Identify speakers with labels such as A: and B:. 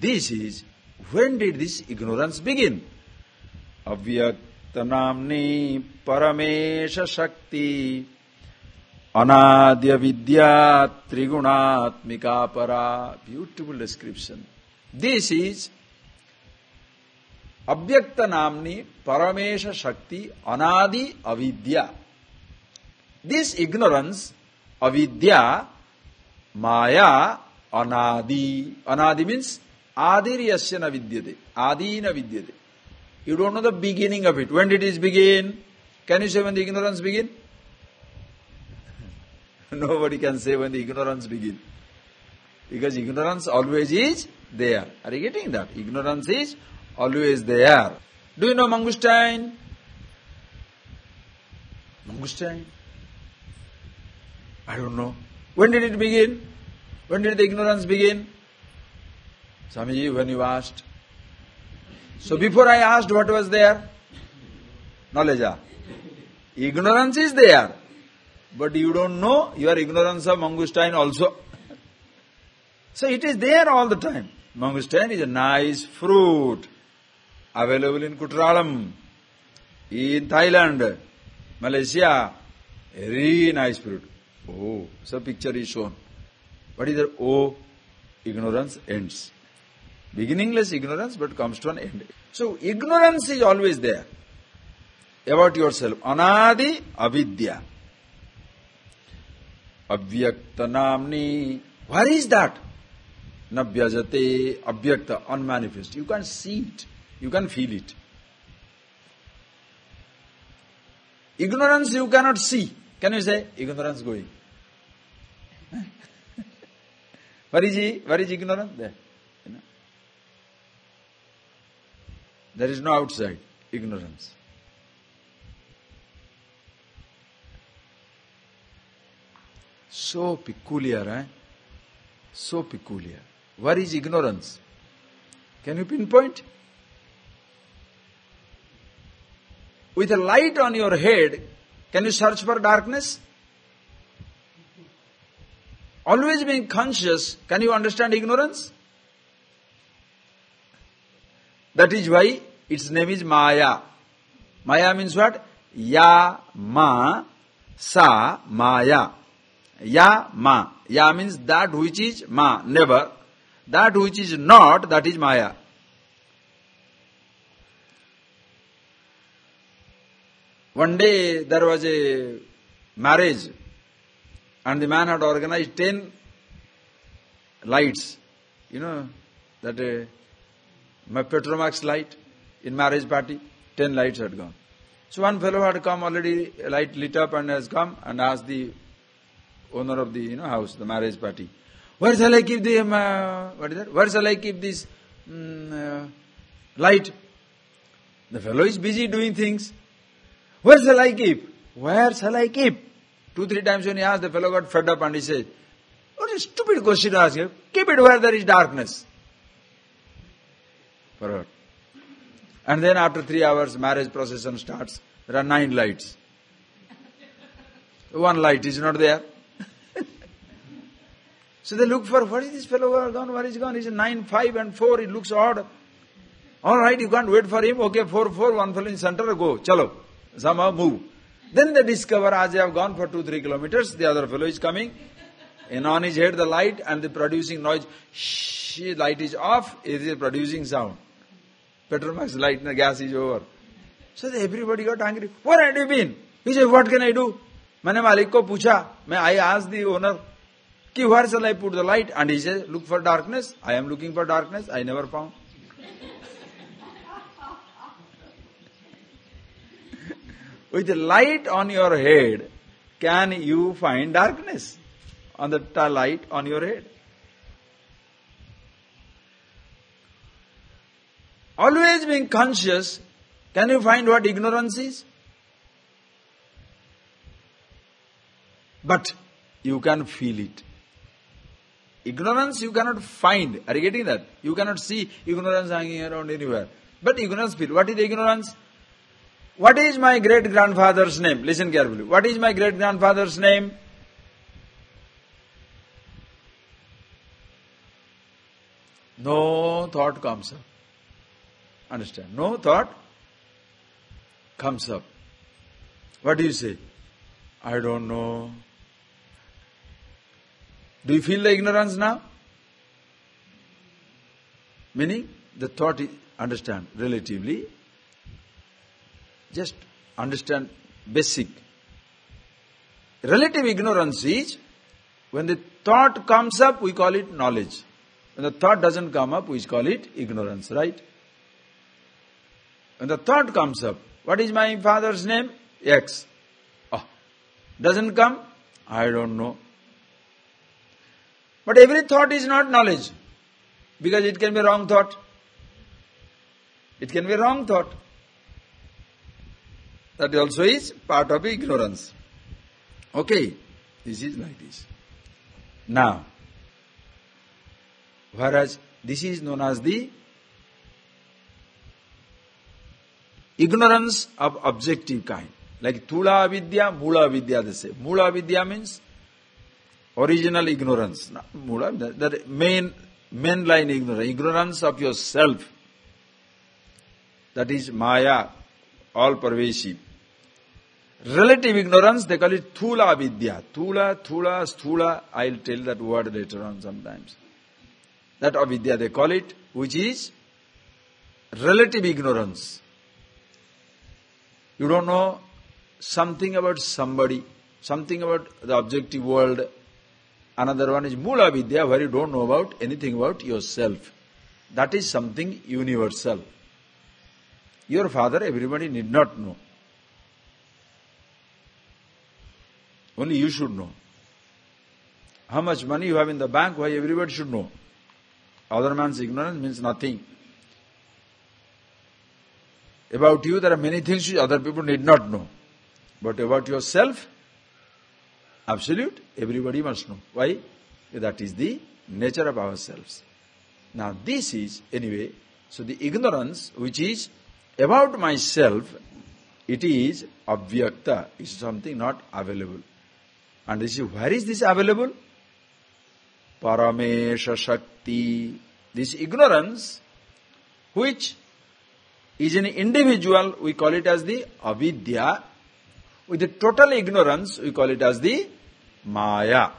A: this is, when did this ignorance begin? Avyaktanamni paramesha shakti anadya vidya trigunatmika para. Beautiful description. This is Avyaktanamni paramesha shakti anadi avidya. This ignorance, avidya, maya, anadi. Anadi means adiriyasya na vidyate. Adi na vidyate. You don't know the beginning of it. When did it begin? Can you say when the ignorance begin? Nobody can say when the ignorance begin. Because ignorance always is there. Are you getting that? Ignorance is always there. Do you know mangustin? Mangustin? I don't know. When did it begin? When did the ignorance begin? Swamiji, when you asked. So before I asked, what was there? Knowledge. Ignorance is there. But you don't know your ignorance of mangustin also. So it is there all the time. Mangustin is a nice fruit. Available in Kutralam, in Thailand, Malaysia. Very nice fruit. Oh, so picture is shown. What is that? Oh, ignorance ends. Beginningless ignorance, but comes to an end. So ignorance is always there about yourself. Anadi avidya. Avyaktanamni. What is that? Nabhyajate abhyakta, unmanifest. You can't see it. You can feel it. Ignorance you cannot see. Can you say ignorance going? Where is ignorance? There. You know? There is no outside ignorance. So peculiar, eh? So peculiar. Where is ignorance? Can you pinpoint? With a light on your head, can you search for darkness? Always being conscious, can you understand ignorance? That is why its name is Maya. Maya means what? Ya, ma, sa, Maya. Ya, ma. Ya means that which is ma, never. That which is not, that is Maya. One day there was a marriage and the man had organized 10 lights. You know, that Petromax light in marriage party, 10 lights had gone. So one fellow had come already, a light lit up and has come and asked the owner of the house, the marriage party, where shall I keep the, where shall I keep this light? The fellow is busy doing things. Where shall I keep? Where shall I keep? 2-3 times when he asked, the fellow got fed up and he said, what a stupid question to ask you. Keep it where there is darkness. Forgot. And then after 3 hours, marriage procession starts. There are 9 lights. One light is not there. So they look for, what is this fellow gone? Where is he gone? He said 9, 5 and 4. It looks odd. All right, you can't wait for him. Okay, 4, one fellow in center, go. Chalo. Somehow move. Then they discover as they have gone for 2-3 kilometers, the other fellow is coming. And on his head the light and the producing noise. Shh, light is off, it is producing sound. Petromax light, the gas is over. So everybody got angry. Where had you been? He said, what can I do? मैंने मालिक को पूछा, I asked the owner, कि where shall I put the light? And he said, look for darkness. I am looking for darkness. I never found. With the light on your head, can you find darkness? On the light on your head. Always being conscious, can you find what ignorance is? But you can feel it. Ignorance you cannot find. Are you getting that? You cannot see ignorance hanging around anywhere. But ignorance feel. What is the ignorance? What is my great-grandfather's name? Listen carefully. What is my great-grandfather's name? no thought comes up. Understand? No thought comes up. What do you say? I don't know. Do you feel the ignorance now? Meaning, the thought is, understand, relatively, just understand basic. Relative ignorance is, when the thought comes up, we call it knowledge. When the thought doesn't come up, we call it ignorance, right? When the thought comes up, what is my father's name? X. Doesn't come? I don't know. But every thought is not knowledge, because it can be wrong thought. It can be wrong thought. That also is part of ignorance. Okay, this is like this. Now, whereas this is known as the ignorance of objective kind. Like Tula Avidya, Mula Avidya they say. Mula Avidya means original ignorance. Mula, the main line ignorance. Ignorance of yourself. That is Maya, all pervasive. Relative ignorance, they call it Thula Avidya. Thula, Sthula, I'll tell that word later on sometimes. That Avidya they call it, which is relative ignorance. You don't know something about somebody, something about the objective world. Another one is Mula Vidya, where you don't know about anything about yourself. That is something universal. Your father, everybody need not know. Only you should know. How much money you have in the bank, why everybody should know. Other man's ignorance means nothing. About you, there are many things which other people need not know. But about yourself, absolute, everybody must know. Why? That is the nature of ourselves. Now this is, anyway, so the ignorance which is about myself, it is abhyakta, it is something not available. And this is, where is this available? Paramesha Shakti. This ignorance, which is an individual, we call it as the avidya. With the total ignorance, we call it as the Maya.